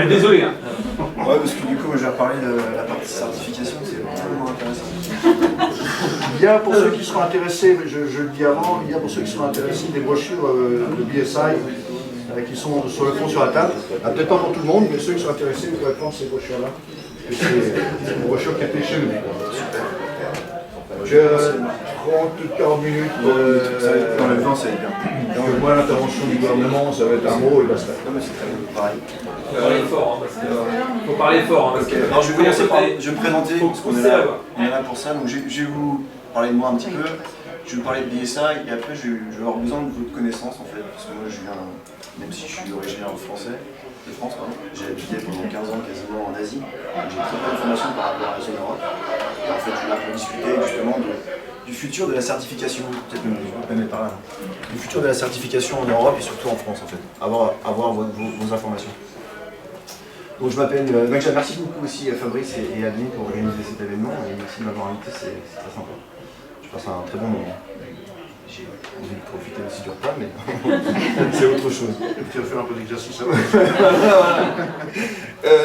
Désolé. Hein. Ouais, parce que du coup, je vais reparler de la partie certification, c'est vraiment intéressant. Il y a pour ceux qui seront intéressés, je le dis avant, il y a pour ceux qui seront intéressés des brochures de BSI qui sont sur le fond sur la table. Peut-être pas pour tout le monde, mais ceux qui sont intéressés, vous pourrez prendre ces brochures-là. C'est une brochure qui a été chez nous. J'ai 30-40 minutes. Dans le vent, ça va être bien. Donc, moi, l'intervention du gouvernement, ça va être un mot et basta. Non, mais c'est très bien, pareil. Faut parler fort, faut parler fort. Parce que... Alors, je vais commencer par. Je vais me présenter, parce qu'on est là. On est là pour ça. Donc, je vais vous parler de moi un petit peu. Je vais vous parler de BSI et après, je vais avoir besoin de votre connaissance en fait. Parce que moi, je viens, même si je suis originaire de France, j'ai habité pendant 15 ans quasiment en Asie. J'ai très peu d'informations par rapport à la zone Europe. Et en fait, je suis là pour discuter justement du futur de la certification, peut-être même je peux mettre par là, du futur de la certification en Europe et surtout en France en fait, avoir vos informations. Donc je m'appelle merci beaucoup aussi à Fabrice et Adeline pour organiser cet événement et merci de m'avoir invité, c'est très sympa. Je passe un très bon moment. J'ai envie de profiter aussi du repas, mais c'est autre chose. Tu vas faire un peu d'exercice.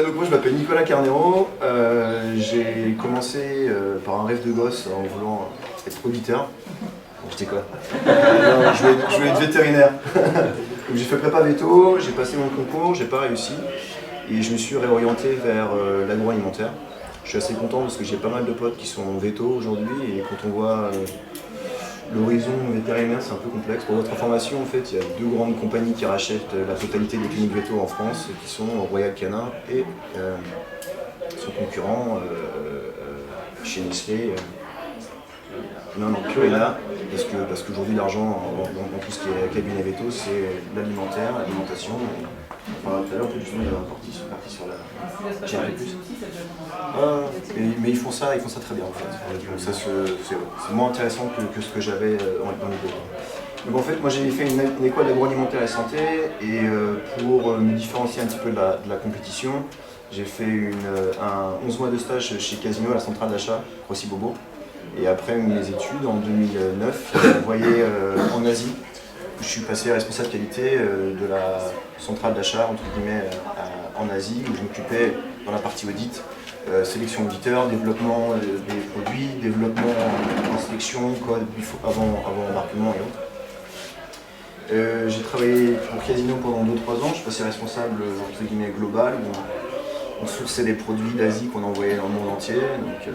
Donc moi je m'appelle Nicolas Carnero, j'ai commencé par un rêve de gosse en voulant être auditeur. Bon, je déconne. Je voulais être vétérinaire. Donc j'ai fait prépa veto, j'ai passé mon concours, j'ai pas réussi et je me suis réorienté vers l'agroalimentaire. Je suis assez content parce que j'ai pas mal de potes qui sont véto aujourd'hui et quand on voit l'horizon vétérinaire, c'est un peu complexe. Pour votre information, en fait, il y a deux grandes compagnies qui rachètent la totalité des cliniques véto en France, qui sont Royal Canin et son concurrent chez Nestlé. Non, Purina, parce qu'aujourd'hui l'argent dans tout ce qui est cabinet veto, c'est l'alimentaire, l'alimentation. Enfin, tout à l'heure, justement, il y avait un parti sur la GRP+. Mais ils font ça très bien en fait. Donc c'est moins intéressant que ce que j'avais dans l'idée. Donc en fait, moi j'ai fait une école d'agroalimentaire et santé et pour me différencier un petit peu de la compétition, j'ai fait 11 mois de stage chez Casino à la centrale d'achat, Rossi Bobo. Et après mes études, en 2009, je suis envoyé en Asie. Je suis passé responsable qualité de la centrale d'achat entre guillemets en Asie où je m'occupais dans la partie audit, sélection auditeur, développement des produits, développement inspection, code avant embarquement et autres. J'ai travaillé pour Casino pendant 2-3 ans, je suis passé responsable entre guillemets global où on sourçait des produits d'Asie qu'on envoyait dans le monde entier. Donc,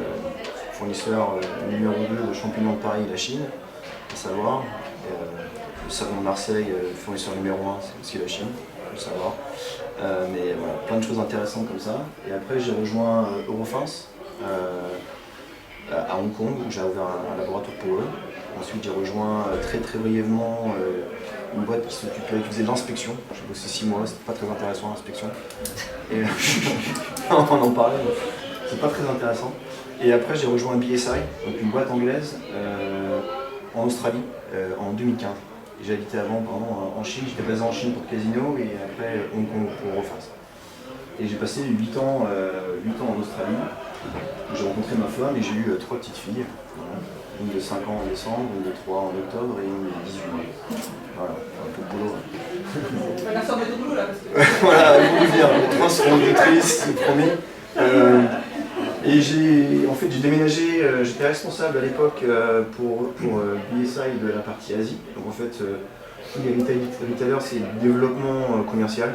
fournisseur numéro 2 de champignons de Paris, la Chine, à savoir. Le savon de Marseille, fournisseur numéro 1, c'est aussi la Chine, il faut savoir. Mais voilà, plein de choses intéressantes comme ça. Et après, j'ai rejoint Eurofins à Hong Kong, où j'ai ouvert un laboratoire pour eux. Ensuite, j'ai rejoint très brièvement une boîte qui faisait de l'inspection. J'ai bossé 6 mois, c'était pas très intéressant l'inspection. Et on en parlait, mais c'est pas très intéressant. Et après, j'ai rejoint BSI, donc une boîte anglaise en Australie en 2015. J'ai habité avant en Chine, j'étais basé en Chine pour Casino et après Hong Kong pour Eurofins. Et j'ai passé 8 ans en Australie. J'ai rencontré ma femme et j'ai eu 3 petites filles. Une de 5 ans en décembre, une de 3 en octobre et une de 18 mois. Voilà, un peu de boulot. On a sorti de boulot là parce que... Voilà, ils vont venir, les 3 seront auditrices, c'est promis. Et j'ai déménagé, j'étais responsable à l'époque pour BSI de la partie Asie. Donc en fait, tous les retailers, c'est développement commercial,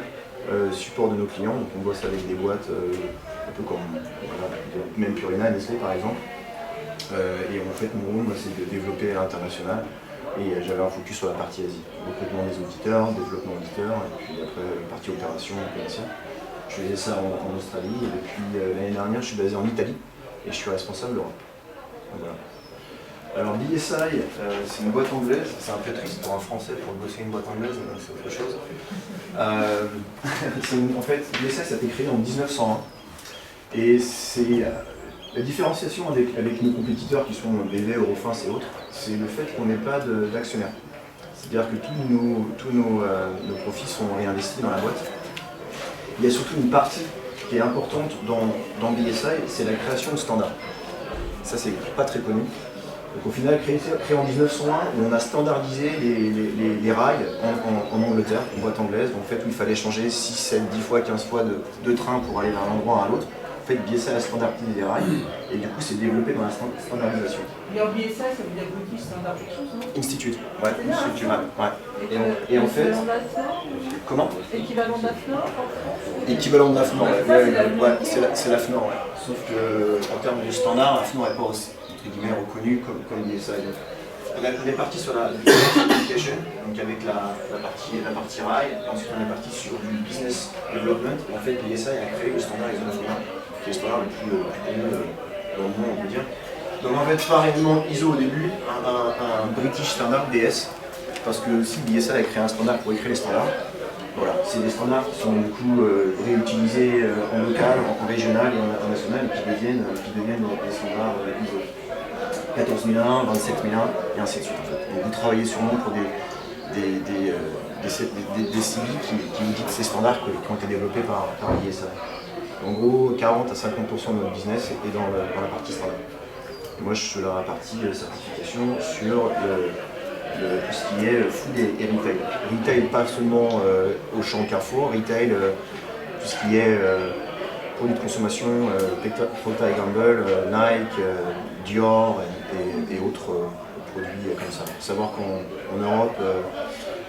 support de nos clients. Donc on bosse avec des boîtes un peu comme même Purina, Nestlé par exemple. Et en fait, mon rôle, c'est de développer à l'international. Et j'avais un focus sur la partie Asie. Recrutement des auditeurs, développement auditeur, et puis après, partie opération commerciale. Je faisais ça en Australie et depuis l'année dernière, je suis basé en Italie et je suis responsable d'Europe. Voilà. Alors BSI, c'est une boîte anglaise, c'est un peu triste pour un Français pour bosser une boîte anglaise, c'est autre chose. En fait, BSI, ça a été créé en 1901 et c'est la différenciation avec nos compétiteurs qui sont BV, Eurofins et autres, c'est le fait qu'on n'ait pas d'actionnaires. C'est-à-dire que tous nos profits sont réinvestis dans la boîte. Il y a surtout une partie qui est importante dans BSI, c'est la création de standards. Ça, c'est pas très connu. Donc au final, créé en 1901, où on a standardisé les rails en Angleterre, en boîte anglaise, donc en fait où il fallait changer 6, 7, 10 fois, 15 fois de train pour aller d'un endroit à l'autre. En fait, BSI a standardisé les rails, et du coup c'est développé dans la standardisation. Mais en BSI, ça veut dire British Standard quelque chose, non? Institute, ouais, C'est bien, Institute, ouais. Et Et en fait, comment? Équivalent d'AFNOR en France? Équivalent de l'AFNOR, Ouais, c'est l'AFNOR, ouais. Sauf que en termes de standard, l'AFNOR n'est pas aussi entre guillemets reconnu comme BSI. On est parti sur la certification, donc avec la partie rail, et ensuite on est parti sur du business development. En fait, BSI a créé le standard ISO 9001, qui est le standard le plus connu dans le monde, on peut dire. Donc en fait, pas réellement ISO au début, un British Standard DS, parce que si BSI a créé un standard pour écrire les standards, voilà, c'est des standards qui sont du coup réutilisés en local, en régional et en national, et qui deviennent des standards ISO. 14001, 27001 et ainsi de suite en fait. Donc vous travaillez sûrement pour des CIBI qui vous disent ces standards qui ont été développés par l'ISA. En gros, 40 à 50% de notre business est dans la partie standard. Et moi je suis sur la partie certification sur tout ce qui est food et retail. Retail pas seulement au champ Carrefour, retail tout ce qui est produits de consommation, Procter & Gamble, Nike, Dior et autres produits comme ça. Il faut savoir qu'en Europe,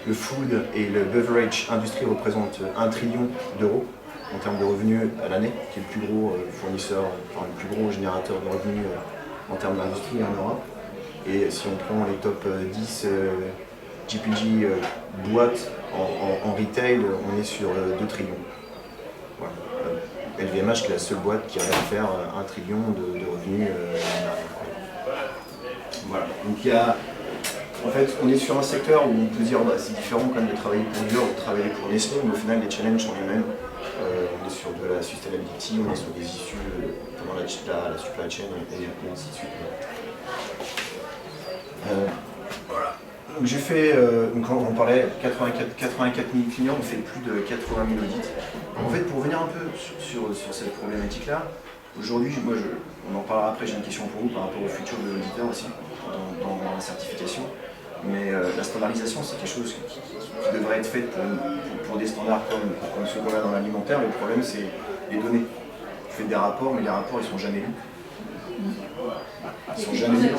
le food et le beverage industrie représentent 1 trillion d'euros en termes de revenus à l'année, qui est le plus gros fournisseur, enfin le plus gros générateur de revenus en termes d'industrie en Europe. Et si on prend les top 10 GPG boîtes en retail, on est sur 2 trillions. Voilà. LVMH qui est la seule boîte qui arrive à faire 1 trillion de revenus. Voilà. Donc il y a, en fait, on est sur un secteur où on peut dire bah, c'est différent quand même de travailler pour Dior ou de travailler pour Nestlé, mais au final les challenges sont les mêmes. On est sur de la sustainability, on est sur des issues pendant la supply chain et ainsi de suite. Voilà. Donc j'ai fait, donc on parlait 84 000 clients, on fait plus de 80 000 audits. En fait, pour revenir un peu sur cette problématique-là, aujourd'hui, on en parlera après, j'ai une question pour vous par rapport au futur de l'auditeur aussi, dans la certification. Mais la standardisation, c'est quelque chose qui devrait être fait pour des standards comme ceux qu'on a dans l'alimentaire. Le problème, c'est les données. Vous faites des rapports, mais les rapports, ils sont jamais lus. Ils sont jamais lus.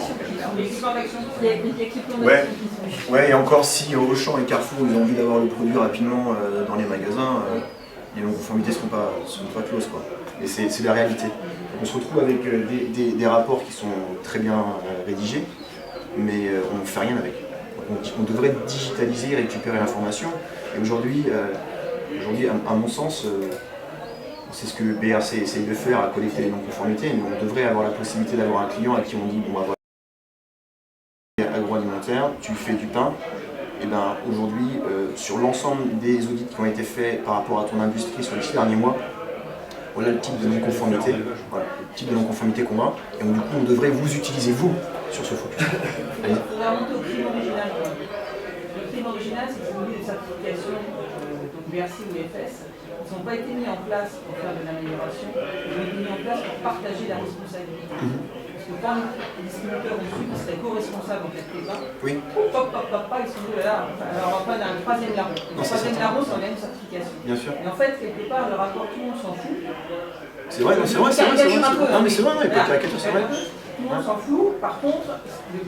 Ouais, et encore si Auchan et Carrefour ils ont envie d'avoir le produit rapidement dans les magasins, les non-conformités ne seront pas closes, quoi. Et c'est la réalité. On se retrouve avec des rapports qui sont très bien rédigés, mais on ne fait rien avec. On devrait digitaliser et récupérer l'information. Et aujourd'hui, à mon sens, c'est ce que BRC essaye de faire, à collecter les non-conformités, mais on devrait avoir la possibilité d'avoir un client à qui on dit bon, bah, voilà, agroalimentaire, tu fais du pain. Et ben aujourd'hui, sur l'ensemble des audits qui ont été faits par rapport à ton industrie sur les 6 derniers mois, voilà le type de non-conformité, qu'on a. Et donc, du coup, on devrait vous utiliser, vous, sur ce focus. Il faudrait remonter au crime original. Le crime original, c'est que si vous voulez des certifications, donc BRC ou FS, ils n'ont pas été mis en place pour faire de l'amélioration, ils ont été mis en place pour partager la responsabilité. Parce que quand les distributeurs ont su qu'ils seraient co-responsables en quelque part, oui. Ils sont dit là, alors on va prendre un troisième larron. Le troisième larron, c'est une certification. Bien sûr. Et en fait, quelque part, le rapport, tout le monde s'en fout. C'est vrai. Non, mais c'est vrai, il peut caricature, c'est vrai. Tout le monde s'en fout. Par contre,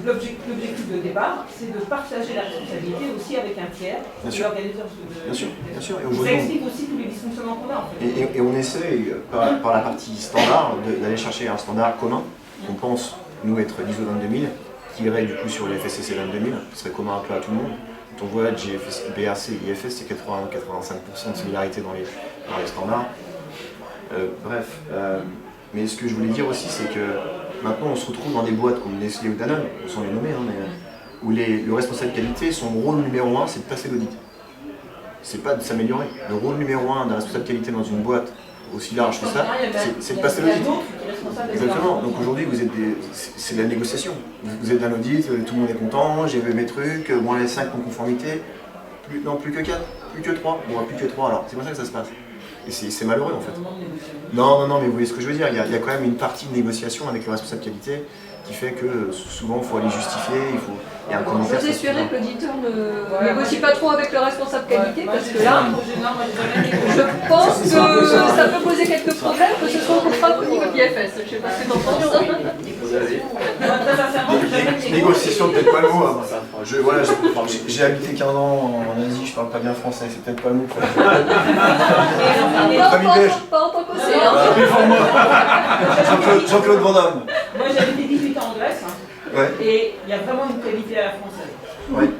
l'objectif de départ, c'est de partager la responsabilité aussi avec un tiers, l'organisateur. Bien sûr. Et ça explique aussi tous les dysfonctionnements qu'on a en fait. Et on essaie, par la partie standard, d'aller chercher un standard commun. On pense, nous, être l'ISO 22000, qui irait du coup sur les FSSC 22000, qui serait commun un peu à tout le monde. Quand on voit BRC et IFS, c'est 80-85% de similarité dans les standards. Mais ce que je voulais dire aussi, c'est que maintenant on se retrouve dans des boîtes comme Nestlé ou Danone, sans les nommer, où le responsable qualité, son rôle numéro 1, c'est de passer l'audit. C'est pas de s'améliorer. Le rôle numéro 1 d'un responsable qualité dans une boîte aussi large que ça, c'est de passer l'audit. Exactement. Donc aujourd'hui, c'est de la négociation. Vous êtes dans l'audit, tout le monde est content, j'ai vu mes trucs, moins les 5 non-conformités, plus que 4, plus que 3. Bon, plus que 3, alors c'est comme ça que ça se passe. Et c'est malheureux en fait. Non, mais vous voyez ce que je veux dire, il y a quand même une partie de négociation avec le responsable qualité qui fait que souvent il faut aller justifier, il y a un commentaire. Vous espérez que l'auditeur ne négocie pas trop avec le responsable qualité, parce que là, je pense que ça peut poser quelques problèmes, que ce soit au contrat ou au niveau de l'IFS. Je ne sais pas ce que t'en penses. Négociation, peut-être pas le mot. Hein. J'ai habité qu'un an en Asie, je parle pas bien français, c'est peut-être pas le mot. Pas en tant qu'océan. Jean-Claude Van Damme. Moi j'avais fait 18 ans en Grèce, Ouais. et il y a vraiment une qualité à la française. Ouais.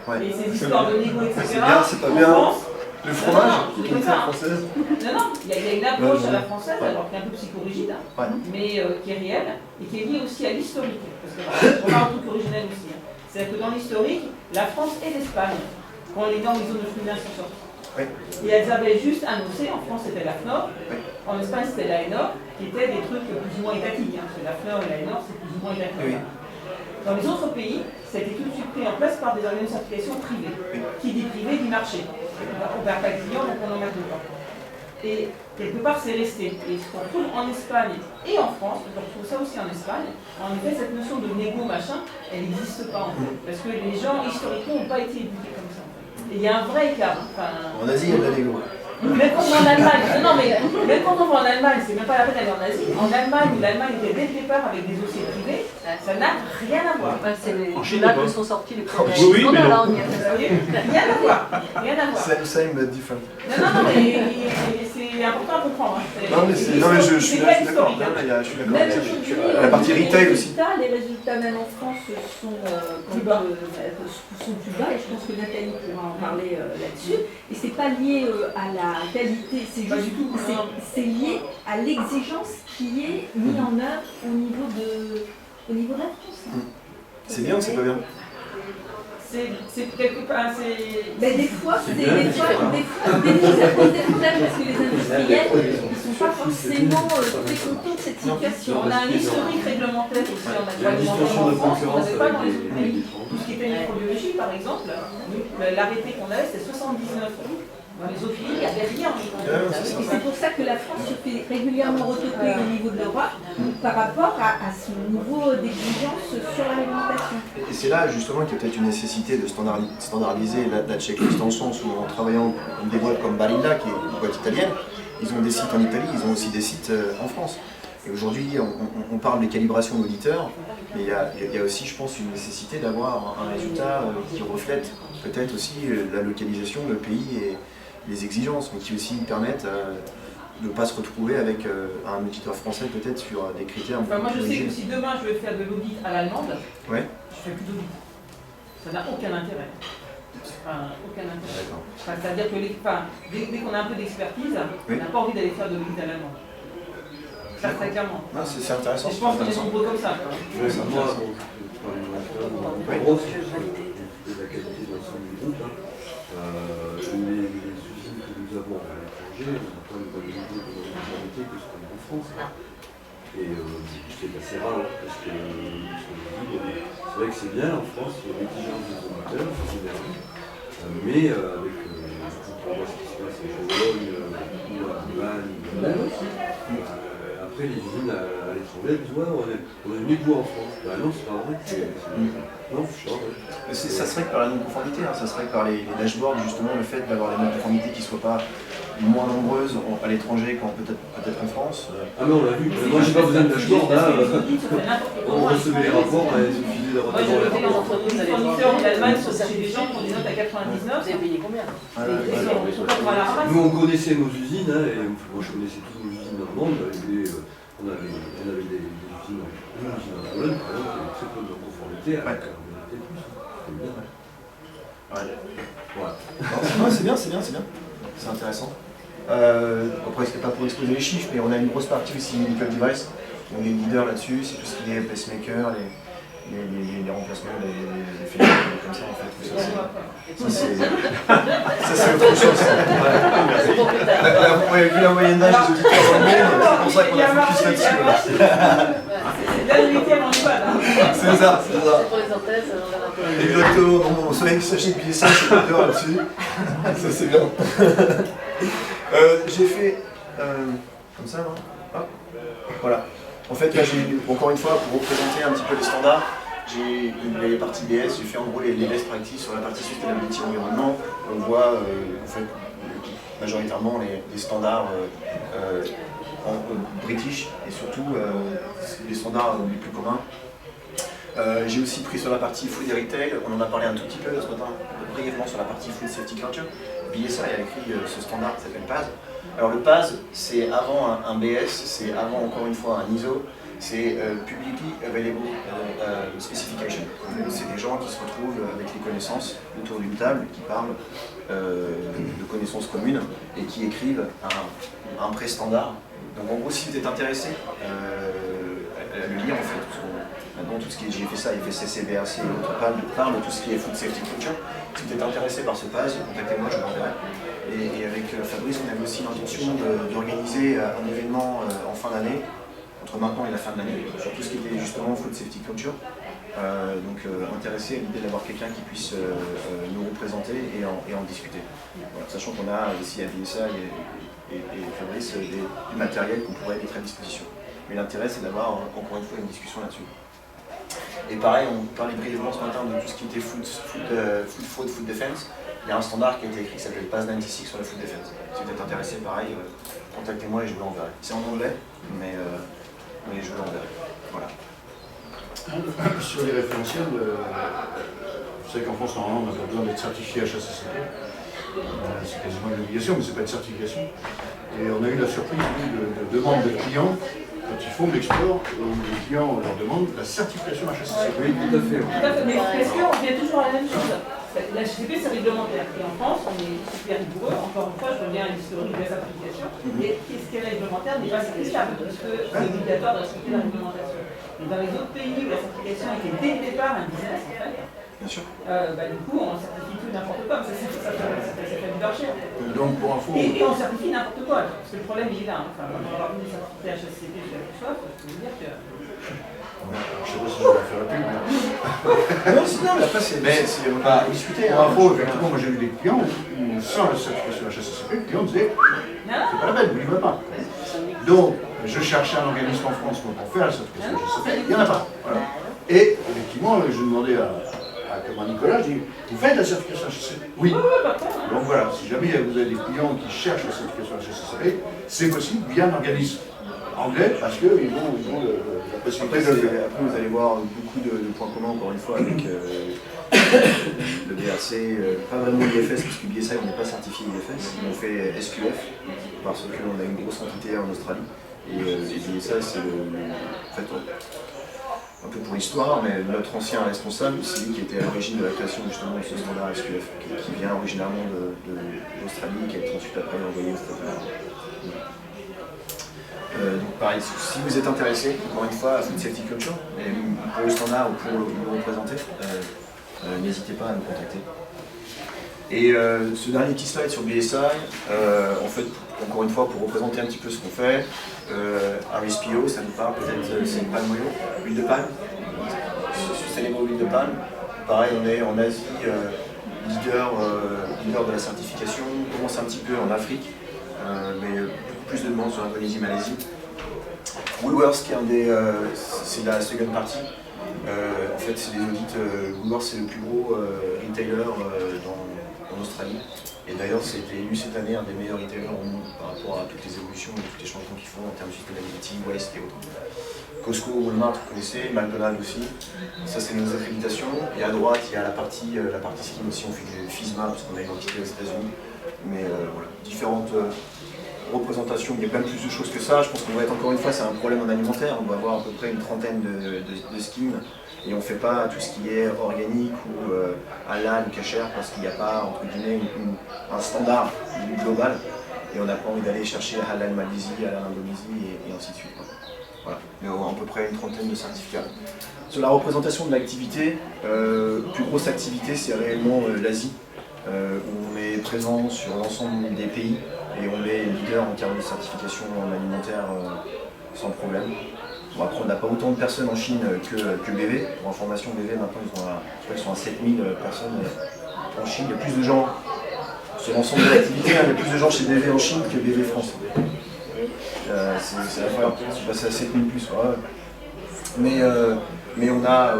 Ouais. Et ces histoires de négo, etc. C'est bien, c'est pas bien. en France, Le fromage, c'est une comme ça, hein. française. Non, il y a une approche à la française, alors qui est un peu psychorigide, hein, Ouais. mais qui est réelle et qui est liée aussi à l'historique. Parce qu'on parle un truc originel aussi. Hein. C'est-à-dire que dans l'historique, la France et l'Espagne, quand les normes ISO 9001 sont sorties, Oui. et elles avaient juste annoncé, en France c'était la FNOR, Oui. en Espagne c'était la ENOR, qui étaient des trucs plus ou moins étatiques, hein, parce que la FNOR et la ENOR c'est plus ou moins étatique. Oui. Dans les autres pays, ça a été tout de suite pris en place par des organismes de certification privées. Oui. Qui dit privé dit marché. On ne perd pas de clients, donc on n'en merde pas. Et quelque part, c'est resté. Et ce qu'on trouve en Espagne et en France, on retrouve ça aussi en Espagne, en effet, cette notion de négo machin, elle n'existe pas en fait. Parce que les gens, historiquement, n'ont pas été éduqués comme ça. En fait. Et il y a un vrai écart. Enfin, En Asie, il y a de la négo. même quand on va en Allemagne, non mais même quand on va en Allemagne, c'est même pas la peine d'aller en Asie. En Allemagne, où l'Allemagne était dès le départ avec des dossiers privés, ça n'a rien à voir. C'est là que sont sortis les premiers. Oui, mais non. Vous voyez, rien à voir. Rien à voir. Same but different. Non, mais c'est important à comprendre. Hein. Non, mais je suis d'accord. Même aujourd'hui, La partie retail aussi. Les résultats même en France sont plus bas, et je pense que Nathalie pourra en parler là-dessus. Et c'est pas lié à la qualité, c'est lié à l'exigence qui est mise en œuvre au niveau de la France. C'est bien ou c'est pas bien? C'est quelque part. Mais des fois, ça pose des problèmes parce que les industriels ne sont pas forcément très contents de cette situation. On a un historique réglementaire aussi, on a du réglementaire en France, on n'avait pas dans les autres pays. Tout ce qui était microbiologie, par exemple, l'arrêté qu'on avait, c'était 79 euros. Dans les autres pays, il n'y avait rien en microbiologie. Et c'est pour ça que la France se fait régulièrement retoquer au niveau de l'Europe par rapport à son niveau d'exigence sur la réglementation. Et c'est là justement qu'il y a peut-être une nécessité de standardiser la checklist, dans le sens où en travaillant avec des boîtes comme Barilla, qui est une boîte italienne, ils ont des sites en Italie, ils ont aussi des sites en France. Et aujourd'hui, on parle des calibrations d'auditeurs, mais il y a aussi, je pense, une nécessité d'avoir un résultat qui reflète peut-être aussi la localisation, le pays et les exigences, mais qui aussi permettent de ne pas se retrouver avec un auditeur français peut-être sur des critères. Enfin, moi je sais que si demain je veux faire de l'audit à l'allemande, ouais. je fais plus d'audit. Ça n'a aucun intérêt. Enfin, aucun intérêt. Enfin, c'est-à-dire que dès qu'on a un peu d'expertise, on n'a pas envie d'aller faire de l'audit à l'allemande. Ça, très clairement. C'est intéressant. Et je pense qu'on est nombreux comme ça. Oui, c'est intéressant. En gros, c'est la qualité de l'ensemble du groupe. Les usines que nous avons à l'étranger, on n'a pas une bonne idée de l'originalité que ce qu'on a en France. Et c'est assez rare parce que c'est vrai que c'est bien en France, il y a l'exigence des auditeurs, c'est bien. Mais avec on voit ce qui se passe en Pologne ou en Allemagne, après les usines à l'étranger, elles disent ouais, on est venu de vous en France. Bah non, c'est pas vrai. Non, c'est pas vrai. Ça se règle par la non-conformité, hein. Ça se règle par les dashboards, justement, le fait d'avoir des non-conformités qui ne soient pas moins nombreuses à l'étranger qu'en peut-être en France. Ah mais on l'a vu, moi j'ai pas besoin de dashboard là, on recevait les rapports et il suffisait de Moi rentrer j'ai dans voté les dans rapports. l'entreprise fournisseur en Allemagne, chez des gens qui ont des notes à 99. Vous avez payé combien? Ils sont pas à la ramasse. Nous on connaissait nos usines, hein, et moi je connaissais toutes nos usines dans le monde, on avait des usines en Pologne par exemple, qui avaient très peu de conformité avec la communauté plus. C'était bien. Ouais. Non, c'est bien. C'est intéressant. Après, c'était pas pour exposer les chiffres, mais on a une grosse partie aussi medical device. On est leader là-dessus, c'est tout ce qui est pacemaker, les remplacements, les fils, comme ça en fait. Ça c'est autre chose. Vous avez vu la moyenne d'âge des auditeurs dans le monde, c'est pour ça qu'on a focus là-dessus. Là, le 8e en Ivan. C'est ça. Pour les anthèses, on verra un peu. Exactement, non, sachez que ça, c'est leader là-dessus. Ça c'est bien. J'ai fait comme ça, non? Hop. Voilà. En fait, là, encore une fois, pour représenter un petit peu les standards, j'ai les parties BS, j'ai fait en gros les best practices sur la partie sustainability environnement. On voit en fait, majoritairement les standards british et surtout les standards les plus communs. J'ai aussi pris sur la partie food et retail, on en a parlé un tout petit peu ce matin, brièvement sur la partie food safety culture. BSI a écrit ce standard qui s'appelle PAS. Alors le PAS, c'est avant un BS, c'est avant encore une fois un ISO, c'est Publicly Available Specification. C'est des gens qui se retrouvent avec les connaissances autour d'une table, qui parlent de connaissances communes et qui écrivent un pré-standard. Donc en gros, si vous êtes intéressé à le lire en fait, parce que maintenant tout ce qui est GFSA, FSSC, BRC et autres parlent de tout ce qui est Food Safety Culture. Si vous êtes intéressé par ce PAS, contactez-moi, je vous l'enverrai. Et avec Fabrice, on avait aussi l'intention d'organiser un événement en fin d'année, entre maintenant et la fin de l'année, sur tout ce qui était justement Food Safety Culture. Donc intéressé à l'idée d'avoir quelqu'un qui puisse nous représenter et en discuter. Voilà, sachant qu'on a ici à BSA et Fabrice du matériel qu'on pourrait mettre à disposition. Mais l'intérêt c'est d'avoir encore une fois une discussion là-dessus. Et pareil, on parlait brièvement ce matin de tout ce qui était food fraud, food defense. Il y a un standard qui a été écrit qui s'appelle PAS 96 sur la food defense. Si vous êtes intéressé, pareil, contactez-moi et je vous l'enverrai. C'est en anglais, mais je vous l'enverrai. Voilà. Sur les référentiels, vous savez qu'en France, normalement, on n'a pas besoin d'être certifié HACCP. C'est quasiment une obligation, mais ce n'est pas une certification. Et on a eu la surprise de demande des clients, quand ils font de l'export, les clients leur demandent la certification HACCP. Oui, tout à fait. Tout à fait, mais parce qu'on revient toujours à la même chose. La HACCP, c'est réglementaire. Et en France, on est super rigoureux. Encore une fois, je reviens à l'historique de la certification. Et ce qui est réglementaire n'est pas certifiable, puisque c'est obligatoire de respecter la réglementation. Mais dans les autres pays où la certification était dès le départ un business, en fait, Bien sûr. du coup, on certifie tout n'importe quoi, ça fait du marché. Donc, pour info. Et on certifie n'importe quoi, parce que le problème il est là. Enfin, quand on va avoir des certificats HACCP, je peux vous dire que. Je ne sais pas si je vais faire la pub. Non, mais après, c'est on va discuter. Pour info, effectivement, moi j'ai eu des clients où, sans la certification HACCP, le client disait c'est pas la peine, vous n'y va pas. Donc, je cherchais un organisme en France pour faire la certification HACCP, il n'y en a pas. Voilà. Et effectivement, je demandais à Thomas Nicolas, je dis vous faites la certification HACCP? Oui. Donc voilà, si jamais vous avez des clients qui cherchent la certification HACCP, c'est possible via un organisme anglais parce qu'ils ont la possibilité de le faire. Après, vous allez voir beaucoup de points communs, encore une fois, avec le BRC, pas vraiment l'IFS, parce que BSI, on n'est pas certifié IFS, on fait SQF, parce qu'on a une grosse entité en Australie. Et BSI, c'est en fait, un peu pour l'histoire, mais notre ancien responsable, c'est lui qui était à l'origine de la création justement de ce standard SQF, qui vient originalement d'Australie, qui a été ensuite après envoyé aux États-Unis. Donc pareil, si vous êtes intéressé, encore une fois, à Food Safety Culture, pour le standard ou pour le représenter, n'hésitez pas à nous contacter. Et ce dernier petit slide sur BSI, en fait, encore une fois, pour représenter un petit peu ce qu'on fait, RSPO, ça nous parle peut-être, c'est une palme oil, huile de palme, Sustainable huile de palme. Pareil, on est en Asie, leader de la certification, on commence un petit peu en Afrique, mais plus de demandes sur l'Indonésie, Malaisie. Woolworths, c'est la seconde partie. En fait, c'est des audits. Woolworths, c'est le plus gros retailer en Australie. Et d'ailleurs, c'était élu cette année un des meilleurs retailers au monde par rapport à toutes les évolutions et tous les changements qu'ils font en termes de sustainability, waste et autres. Costco, Walmart, vous connaissez, McDonald's aussi. Ça, c'est nos accréditations. Et à droite, il y a la partie skin aussi. On fait du FISMA parce qu'on a une entité aux États-Unis. Mais voilà, différentes représentations. Il y a plein de plus de choses que ça. Je pense qu'on va être encore une fois, c'est un problème en alimentaire. On va avoir à peu près une trentaine de skins. Et on ne fait pas tout ce qui est organique ou halal ou cachère parce qu'il n'y a pas, entre guillemets, un standard global. Et on n'a pas envie d'aller chercher halal Malaisie, halal Indonésie et ainsi de suite. Voilà. Mais on a à peu près une trentaine de certificats. Sur la représentation de l'activité, plus grosse activité, c'est réellement l'Asie, où on est présent sur l'ensemble des pays et on est leader en termes de certification alimentaire sans problème. Bon, après, on n'a pas autant de personnes en Chine que BV. Pour information, BV, maintenant, ils sont à 7000 personnes en Chine. Il y a plus de gens, sur l'ensemble de l'activité, il y a plus de gens chez BV en Chine que BV France. C'est la fois je suis passé à 7000 plus. Ouais. Mais on a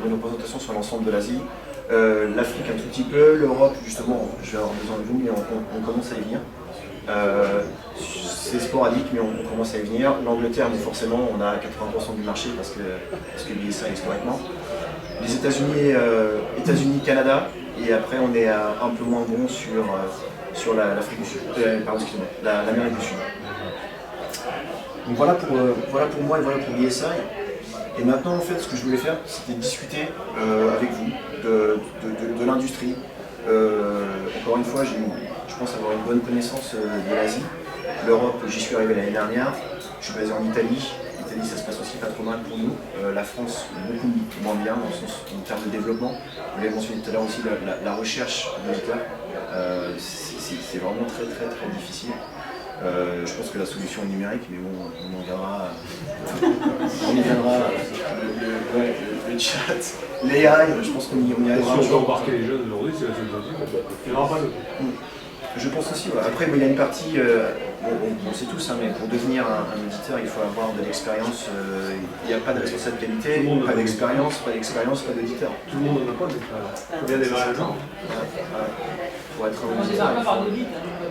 une représentation sur l'ensemble de l'Asie. L'Afrique un tout petit peu, l'Europe justement, je vais avoir besoin de vous, mais on commence à y venir. C'est sporadique, mais on commence à y venir. L'Angleterre, mais forcément, on a 80% du marché parce que BSI historiquement. Les États-Unis, Canada, et après on est un peu moins bon sur l'Afrique du Sud, pardon, excusez-moi, l'Amérique du Sud. Donc voilà pour moi et voilà pour BSI. Et maintenant, en fait, ce que je voulais faire, c'était discuter avec vous de l'industrie. Encore une fois, je pense avoir une bonne connaissance de l'Asie. L'Europe, j'y suis arrivé l'année dernière. Je suis basé en Italie. L'Italie, ça se passe aussi pas trop mal pour nous. La France, beaucoup moins bien en termes de développement. Vous l'avez mentionné tout à l'heure aussi, la recherche d'auditeurs. C'est vraiment très difficile. Je pense que la solution est numérique, mais bon, on en verra. On y viendra. Le chat, l'AI, je pense qu'on y arrivera. Si on peut embarquer les jeunes aujourd'hui, c'est la solution. Il n'y en aura pas d'autre. Je pense aussi, ouais. Après, il y a une partie, on sait tous, hein, mais pour devenir un auditeur, il faut avoir de l'expérience. Il n'y a pas de responsable qualité, pas d'expérience, pas d'auditeur. Tout le monde n'en a pas d'expérience. Il faut bien démarrer à temps. Pour être un On auditeur. démarre pas par l'audit.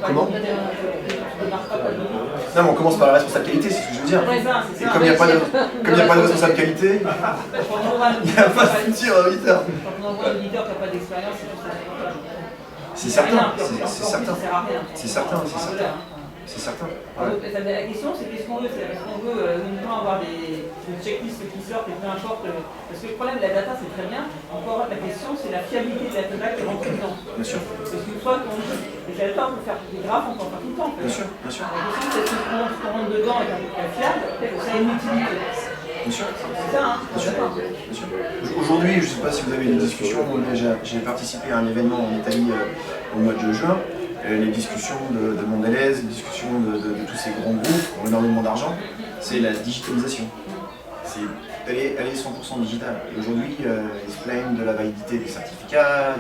Comment ? On démarre pas par l'audit. Non, mais on commence par la responsable qualité, c'est ce que je veux dire. Ouais, ça, c'est Et ça. comme il n'y a pas de responsable qualité, il n'y a pas de futur auditeur. Quand on envoie un auditeur qui n'a pas d'expérience, c'est tout ça. C'est certain, c'est Ça certain. sert à rien. C'est certain, c'est certain. C'est certain. Alors, la question, c'est qu'est-ce qu'on veut? Est-ce qu'on veut uniquement avoir une checklist qui sortent et peu importe. Parce que le problème de la data, c'est très bien. Encore la question, c'est la fiabilité de la data qui rentre dedans. Bien sûr. Parce qu'une fois qu'on dit, les data, pour faire des graphes, on peut en faire tout le temps. Bien sûr, bien sûr. La question, c'est est-ce qu'on rentre dedans et qu'on est fiable, peut-être que ça a une utilité. Bien sûr. C'est ça, hein? Bien sûr. Bien sûr. Aujourd'hui, je ne sais pas si vous avez eu des discussions, j'ai participé à un événement en Italie au mois de juin. Les discussions de Mondelez, les discussions de tous ces grands groupes qui ont énormément d'argent, c'est la digitalisation. C'est aller 100% digital. Et aujourd'hui, ils se plaignent de la validité des certificats,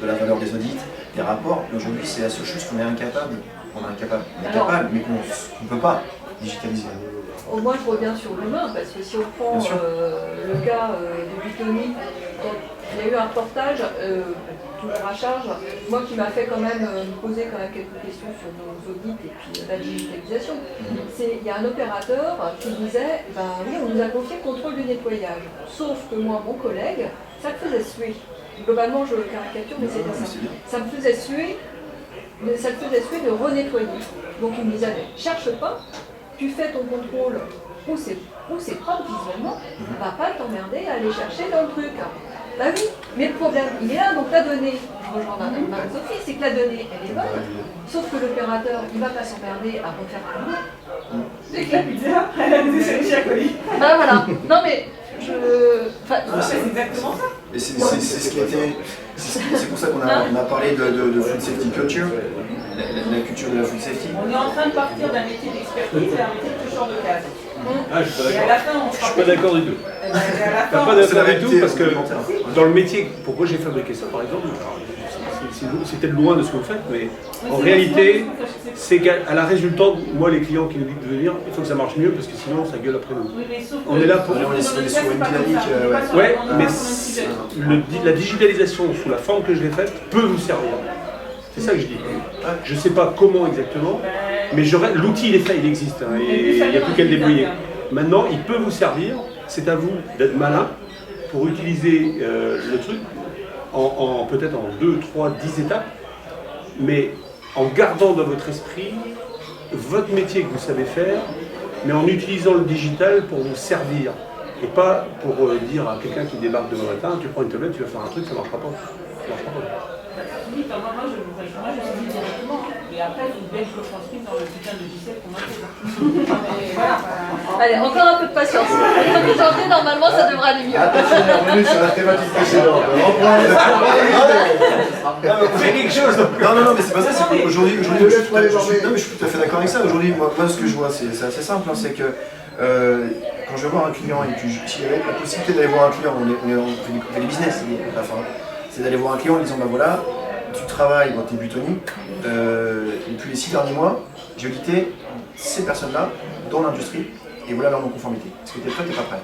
de la valeur des audits, des rapports. Et aujourd'hui, c'est la seule chose qu'on est incapable. On est capable, mais qu'on ne peut pas digitaliser. Au moins, je reviens sur l'humain, parce que si on prend le cas de Bitoni, il y a eu un reportage, toujours à charge, moi qui m'a fait quand même poser quelques questions sur nos audits et puis la digitalisation. Il y a un opérateur qui disait, ben oui, on nous a confié le contrôle du nettoyage. Sauf que moi, mon collègue, ça me faisait suer. Globalement, je caricature, mais c'était ça. Ça me faisait suer de renettoyer. Donc il me disait, cherche pas, tu fais ton contrôle où c'est propre visuellement, va pas t'emmerder à aller chercher dans le truc. Bah oui, mais le problème, il est là, donc la donnée, je rejoins Marie-Sophie, c'est que la donnée, elle est bonne, sauf que l'opérateur, il va pas s'emmerder à refaire un boulot. C'est que la pizza, elle a des échelles à colis. Bah voilà, non mais, c'est exactement ça. Et c'est ce qui a été. C'est pour ça qu'on a parlé de food safety culture, la culture de la food safety. On est en train de partir d'un métier d'expertise vers un métier de toucheur de case. Ah, je suis pas Et à d'accord. la fin, on Je suis pas d'accord du tout. T'as Pas d'accord du tout parce que complémentaire. dans le métier, pourquoi j'ai fabriqué ça par exemple, c'est peut-être loin de ce que vous faites, mais en réalité, c'est qu'à la résultante, moi les clients qui nous disent de venir, il faut que ça marche mieux parce que sinon ça gueule après nous. On est là pour. On est sur une dynamique. Ouais, mais la digitalisation sous la forme que je l'ai faite peut vous servir. C'est ça que je dis. Je ne sais pas comment exactement, mais l'outil il est fait, il existe, hein, et il n'y a plus qu'à le déployer. Maintenant, il peut vous servir, c'est à vous d'être malin pour utiliser le truc peut-être en 2, 3, 10 étapes, mais en gardant dans votre esprit votre métier que vous savez faire, mais en utilisant le digital pour vous servir. Et pas pour dire à quelqu'un qui débarque demain matin, tu prends une tablette, tu vas faire un truc, ça ne marchera pas. Ça marchera pas. Oui, moi je suis directement, et après je vais retranscrire dans le putain de 17 qu'on a fait. Voilà. allez, encore un peu de patience. Le 1er janvier, normalement, ça devrait aller mieux. Attention, on est revenu sur la thématique précédente. On fait quelque chose. Non, mais c'est pas ça. C'est qu'aujourd'hui, je suis tout à fait d'accord avec ça. Aujourd'hui, moi, ce que je vois, c'est assez simple. Hein, c'est que quand je vais voir un client et que s'il y avait la possibilité d'aller voir un client, on fait du business à la fin. C'est d'aller voir un client en disant bah voilà, tu travailles dans tes butoniques, depuis les 6 derniers mois, j'ai audité ces personnes-là dans l'industrie, et voilà leur non-conformité. Est-ce que tu es prêt, tu n'es pas prêt?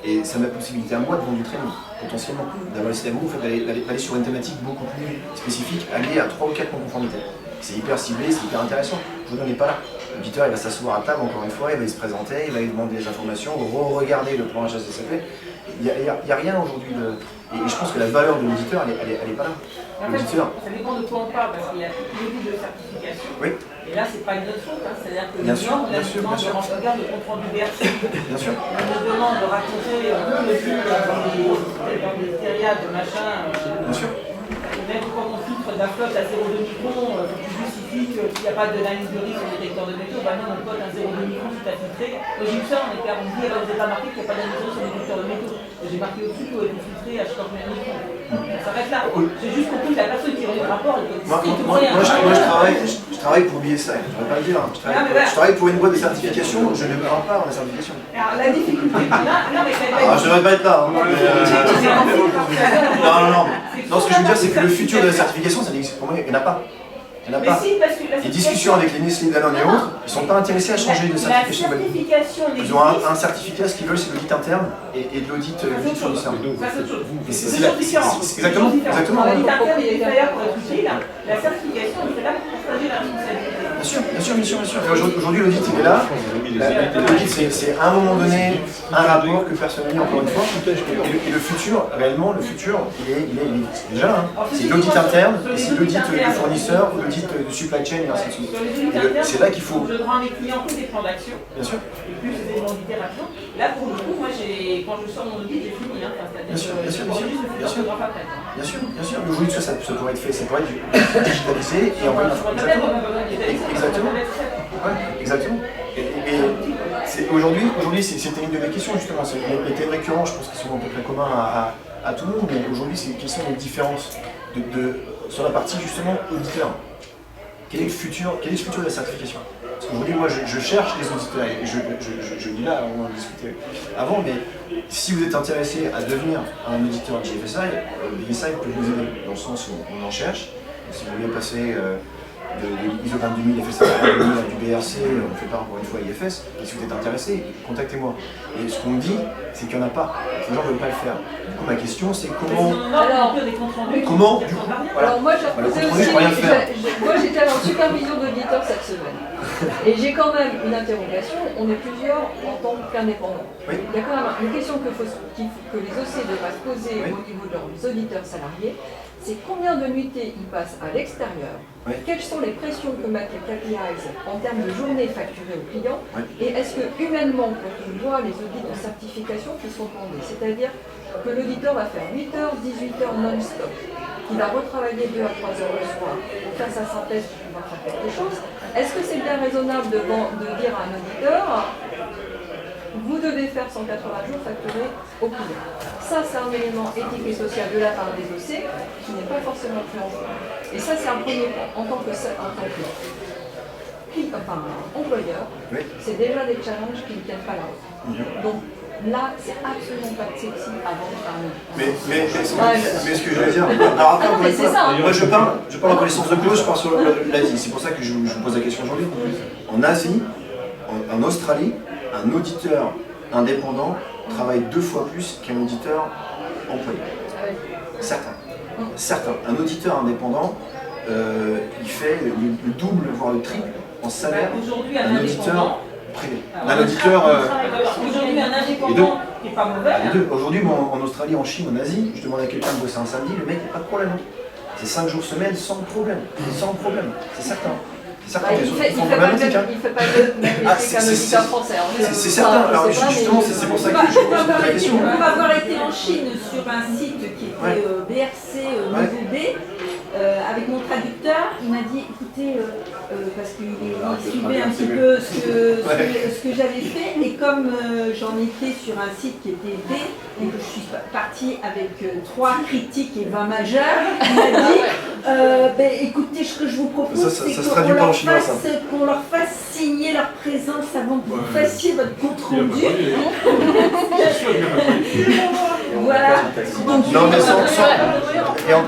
Et ça m'a possibilité à moi de vendre du training, potentiellement, d'avoir laissé d'amour, d'aller sur une thématique beaucoup plus spécifique, alliée à 3 ou 4 non-conformités. C'est hyper ciblé, c'est hyper intéressant. Je n'en ai pas là. L'auditeur, il va s'asseoir à table, encore une fois, il va se présenter, il va lui demander des informations, re-regarder le plan HACCP. Il n'y a rien aujourd'hui de... Et je pense que la valeur de l'auditeur, elle est pas là. En fait, ça dépend de quoi on parle, parce qu'il y a toute une de certification. Oui. Et là, c'est pas une autre faute, hein. C'est-à-dire que Bien nous, sûr, on a bien une sûr, demande bien de sûr. regarde le compte rendu BRC. Bien sûr. On nous demande de raconter tout le film dans des stériades, de machin. Bien sûr. Et même quand on filtre de la flotte à 0,2 microns, tu justifies qu'il n'y a pas de l'analyse de risque sur le détecteur de métaux, bah non, on cote un 0,2 micron, tout à filtré. Au Gypsum, on est clair, on dit, vous n'avez pas marqué qu'il n'y a pas d'analyse de risque sur le détecteur de métaux. J'ai marqué au-dessus qu'il a été filtré à 14 microns. Ça s'arrête là. J'ai juste compris que la personne qui relit le rapport, elle connaît strictement rien. Je travaille pour BSI, je ne vais pas le dire. Hein. Je travaille pour une boîte de certification, je ne me rends pas dans la certification. Alors la difficulté, Je ne devrais pas être là. Hein. Non, ce que je veux dire, c'est que le futur de la certification, ça n'existe pour moi, il n'y en a pas. Il n'y en a pas. Les discussions avec les Nestlé, Danone et autres, ils ne sont pas intéressés à changer de certification. Ils ont un certificat, ce qu'ils veulent, c'est l'audit interne et de l'audit fournisseur. Exactement. L'audit interne est nécessaire pour être utile. La certification est là pour partager la responsabilité. Bien sûr. Aujourd'hui, l'audit, il est là. L'audit, c'est à un moment donné un rapport que personne n'a mis, encore une fois. Et le futur, réellement, il est déjà là. Hein. C'est l'audit interne, c'est l'audit du fournisseur, l'audit du supply chain et ainsi de suite. C'est là qu'il faut. Je rends mes clients que des plans d'action. Bien sûr. Et plus des éléments d'itération. Là, pour le coup, moi, quand je sors mon audit, j'ai fini. Hein. Bien sûr. Bien sûr. Aujourd'hui, ça pourrait être fait, ça pourrait être digitalisé et envoyé. Exactement. Ouais, exactement. Et aujourd'hui, c'était une de mes questions justement. Les thèmes récurrents, je pense qu'ils sont à peu près communs à tout le monde, mais aujourd'hui, c'est quelles sont les différences sur la partie justement auditeur. Quel est le futur de la certification? Parce qu'aujourd'hui, moi, je cherche les auditeurs, et je dis là, on en discutait avant, mais si vous êtes intéressé à devenir un auditeur de BSI, BSI peut vous aider, dans le sens où on en cherche. Si vous voulez passer de l'ISO 22000, FSA 22000 du BRC, on fait pas encore une fois IFS, et si vous êtes intéressé, contactez-moi. Et ce qu'on me dit, c'est qu'il n'y en a pas, que les gens ne veulent pas le faire. Du coup, ma question, c'est comment du coup, voilà. Alors moi, moi j'étais en supervision d'auditeurs cette semaine. Et j'ai quand même une interrogation, on est plusieurs en tant qu'indépendants. Oui. Il y a quand même une question que les OC devraient se poser au niveau de leurs auditeurs salariés, c'est combien de nuitées ils passent à l'extérieur, quelles sont les pressions que mettent les KPIs en termes de journées facturées aux clients, et est-ce que humainement, quand on voit les audits de certification qui sont demandés, c'est-à-dire que l'auditeur va faire 8h, 18h non-stop, qu'il va retravailler 2 à 3 heures le soir pour faire sa synthèse pour pouvoir faire quelque chose, est-ce que c'est bien raisonnable de dire à un auditeur vous devez faire 180 jours facturés au client? Ça, c'est un élément éthique et social de la part des OC qui n'est pas forcément pris en compte. Et ça, c'est un premier point. En tant que employeur, c'est déjà des challenges qui ne tiennent pas la route. Donc là, c'est absolument pas sexy avant de parler. Mais ce que je veux dire, alors après, moi je parle en connaissance de cause, je parle sur l'Asie. C'est pour ça que je vous pose la question aujourd'hui. En Asie, en Australie, un auditeur indépendant travaille 2 fois plus qu'un auditeur employé. Certains. Un auditeur indépendant, il fait le double, voire le triple en salaire d'un auditeur privé. Aujourd'hui, un indépendant qui n'est pas mauvais. Aujourd'hui, en Australie, en Chine, en Asie, je demande à quelqu'un de bosser un samedi, le mec, il n'y a pas de problème. C'est 5 jours semaine sans problème. C'est certain. Il ne fait pas le même métier qu'un auditeur français. C'est certain. Alors justement, c'est pour ça que je pose la question. On va avoir été en Chine sur un site qui était BRC niveau B. Avec mon traducteur, il m'a dit écoutez, parce qu'il suivait un petit peu ce que j'avais fait, et comme j'en étais sur un site qui était B, et que je suis partie avec 3 critiques et 20 majeurs, il m'a dit écoutez, ce que je vous propose, c'est qu'on leur fasse signer leur présence avant que vous fassiez votre compte rendu. Voilà. Non, mais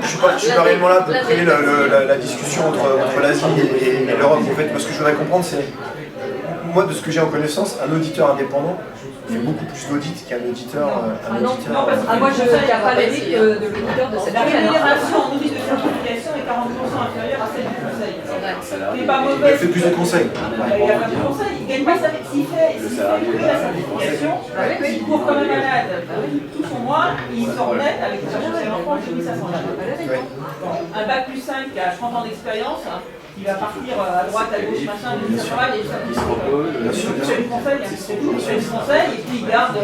je suis pas réellement là pour créer la discussion entre l'Asie et l'Europe. En fait, parce que je voudrais comprendre, c'est moi, de ce que j'ai en connaissance, un auditeur indépendant fait beaucoup plus d'audits qu'un auditeur. Moi je ne tiens pas l'avis de l'auditeur de cette La chaîne. rémunération en audit de certification est 40% inférieure à celle du conseil. C'est pas Il mauvais. fait plus de conseils. Il n'y a pas de conseil, il ne gagne pas sa s'il fait la certification, il court comme un malade. Tout son mois, il sort net avec ses enfants, il fait 1500 balles. Un bac plus 5 qui a 30 ans d'expérience, il va partir à droite, à gauche, machin, il fait ça, et il fait du conseil, et puis il garde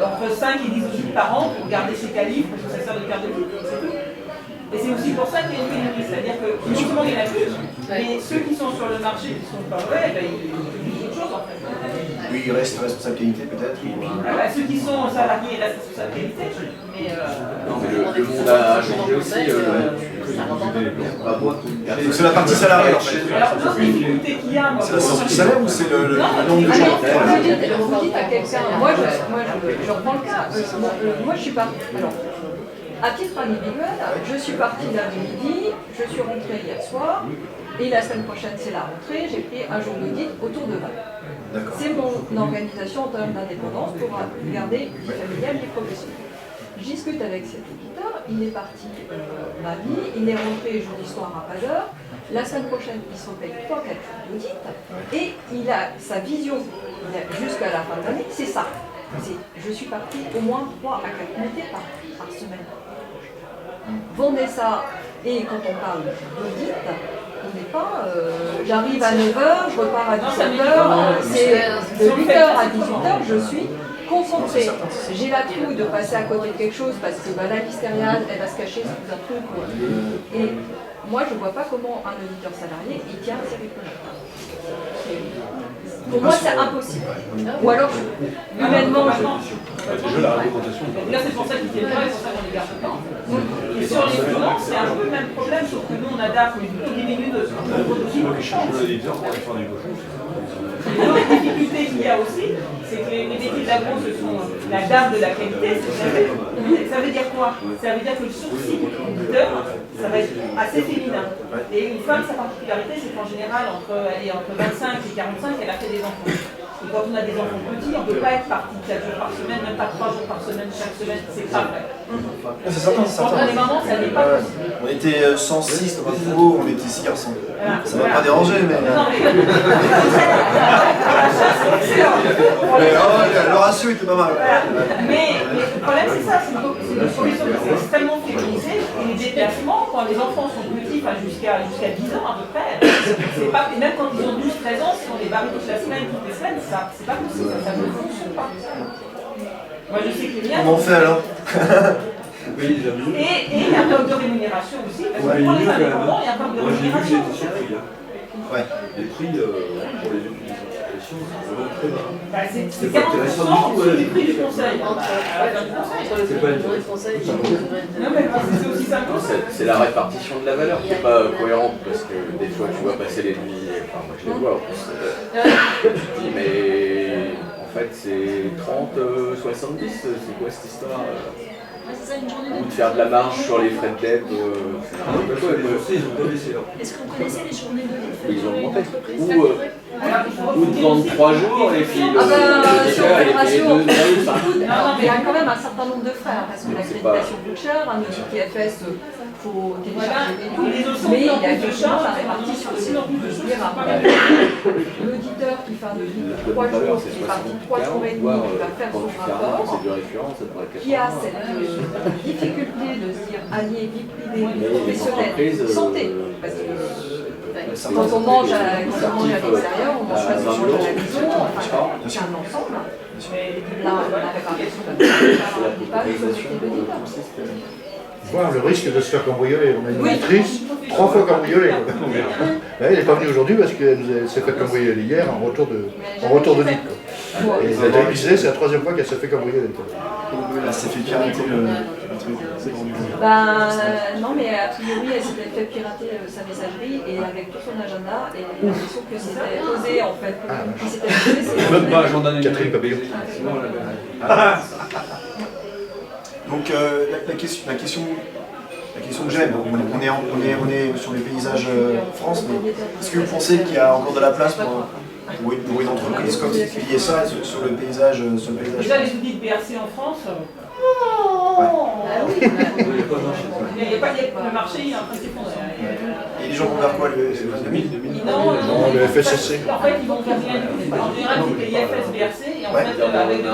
entre 5 et 10 audits par an pour garder ses qualifs, parce que ça sert de carte de visite, c'est tout. Et c'est aussi pour ça qu'il y a une pénurie, c'est-à-dire que non seulement il y en a plus, mais ceux qui sont sur le marché, qui sont pas vrais, ils font autre chose en fait. Oui, il reste responsable qualité peut-être. Ceux qui sont salariés restent sous sa qualité, mais Non, mais le monde a changé aussi. C'est la partie salariée en fait. alors l'autre difficulté qu'il y a, moi, C'est la sortie salaire ou c'est le nombre de Ah gens? non, vous dites à quelqu'un, moi je reprends le cas, moi je suis partie, alors, à titre individuel, je suis partie lundi midi, je suis rentrée hier soir, et la semaine prochaine c'est la rentrée, j'ai pris un jour d'audit autour de 20. C'est mon organisation en termes d'indépendance pour garder vie familiale et professionnelle. Je discute avec cet auditeur, il est parti mardi, il est rentré jeudi soir à pas d'heure. La semaine prochaine, il se paye 3-4 jours d'audit et il a sa vision jusqu'à la fin de l'année, c'est ça. Je suis partie au moins 3 à 4 unités par semaine. Vendez ça, et quand on parle d'audit, on n'est pas. J'arrive à 9h, je repars à 17h, c'est de 8h à 18h, je suis concentrée. J'ai la trouille de passer à côté de quelque chose parce que la listériade, elle va se cacher sous un truc. Et moi, je ne vois pas comment un auditeur salarié il tient à ses rythmes. Pour moi, c'est impossible. Ou alors, humainement, Déjà, la réglementation. là c'est pour ça qu'il est pas, et c'est pour ça qu'on les garde pas. Et sur les finances, c'est un peu le même problème, sauf que nous on adapte, mais du coup on diminue de L'éditeur pour aller faire des cochons, L'autre difficulté qu'il y a aussi, c'est que les métiers de l'agro, ce sont la dame de la qualité. Ça veut dire quoi? Ça veut dire que le sourcil du conducteur, ça va être assez féminin. Et une femme, sa particularité, c'est qu'en général, entre 25 et 45, elle a fait des enfants. Et quand on a des enfants petits, on ne peut pas être parti 4 jours par semaine, même pas 3 jours par semaine, chaque semaine, c'est pas vrai. C'est certain, c'est Quand on certain. est maman, ça n'est pas possible. On était 106 nouveaux, on était 6 garçons. Ça m'a pas dérangé, mais. Non, mais... Le ratio était pas mal. Mais le problème c'est ça, c'est une solution qui est extrêmement féminisée et les déplacements, quand les enfants sont petits, enfin jusqu'à 10 ans à peu près, c'est pas, et même quand ils ont 12-13 ans, si on les varie toute la semaine, toutes les semaines, ça, c'est pas possible, ça ne fonctionne pas. Moi je sais que les miens... Comment on fait alors? Oui, déjà mieux. Et il y a un problème de rémunération aussi, parce que pour les indépendants, il y a un problème de Moi j'ai vu, j'ai rémunération. été surpris. Ouais. Les prix pour les études de certification, c'est vraiment très bas. Bah, c'est C'est pas intéressant 40% du tout, du prix du conseil. C'est pas intéressant. Non mais c'est aussi simple que ça. C'est la répartition de la valeur qui n'est pas cohérente parce que des fois tu vois passer les nuits, enfin moi je les vois en plus. Tu te dis mais en fait c'est 30, 70, c'est quoi cette histoire ou de faire de la marge sur les frais de dette, c'est n'importe quoi. Ils ont pas baissé là. Est-ce que vous connaissez les journées de Ils ont augmenté. l'entreprise? Ou de vendre 3 jours et puis le si on auditeur fait il le est payé ratio, 2 enfin, il y a quand même un certain nombre de frais, hein, parce que l'accréditation coûte cher, un audit TFS, il faut télécharger des Tous les trucs, autres mais il y a sont effectivement la répartition sur les dire l'auditeur qui fait un audit de 3 jours, qui est parti 3 jours et demi, qui va faire son rapport, c'est du récurrent, ça devrait être qui a cette difficulté de se dire allier vie privée, vie professionnelle, santé, parce que quand on mange à l'extérieur, on mange pas toujours à la maison, enfin, c'est un ensemble. La réparation de la pas de société d'auditeur. Voir le risque de se faire cambrioler. On a une auditrice 3 fois cambriolée. Elle n'est pas venue aujourd'hui parce qu'elle s'est fait cambrioler hier en retour d'audit. Et elle a révisé, c'est la 3e fois qu'elle s'est fait cambrioler. Elle s'est fait pirater le truc. Ben non, mais a priori, elle s'était fait pirater sa messagerie et avec tout son agenda, et j'ai l'impression que c'était posé en fait. Qui s'était posé, c'est Même pas agenda Catherine Pabellon. Sinon, elle avait. Donc la question que j'ai, on est sur les paysages France, mais est-ce que vous pensez qu'il y a encore de la place pour une entreprise comme BSA sur le paysage Déjà, les outils de BRC en France, il n'y a pas le marché, il est en train de s'effondrer. Et les gens vont vers quoi, le 2000 Non, le FSSC. En fait, ils vont faire rien du tout. En général, c'est les IFS, BRC, et en fait, avec les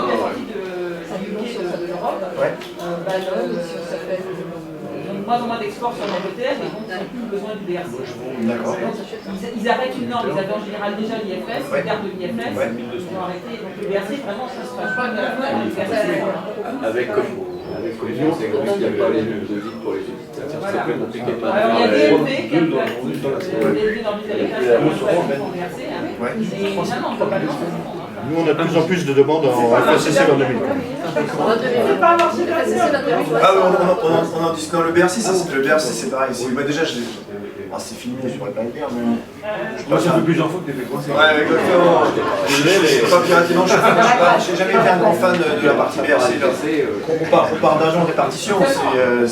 outils de l'Europe, moins en moins d'export sur l'Angleterre, et donc ils n'ont plus besoin du BRC. D'accord. Ils arrêtent une norme, ils avaient en général déjà l'IFS, ils gardent de l'IFS, ils ont arrêté. Donc le BRC, vraiment, ça se passe pas de la fin. Avec Cohésion, c'est comme s'il y avait le devis pour les éditeurs. C'est plus compliqué de Alors il y a DLV qui a DLV dans les Ouais. Nous, on a de plus en plus de demandes en FSSC dans 2000. C'est pas un marché de Ah oui, on en dit non, le BRC, c'est pareil. Bah, déjà, c'est filmé, je pourrais pas le dire, mais. Moi, ça fait plusieurs fois que t'es fait coincer. Ouais, exactement. Je suis pas piraté, non, j'ai jamais été un grand fan de la partie BRC. On parle d'argent répartition, c'est le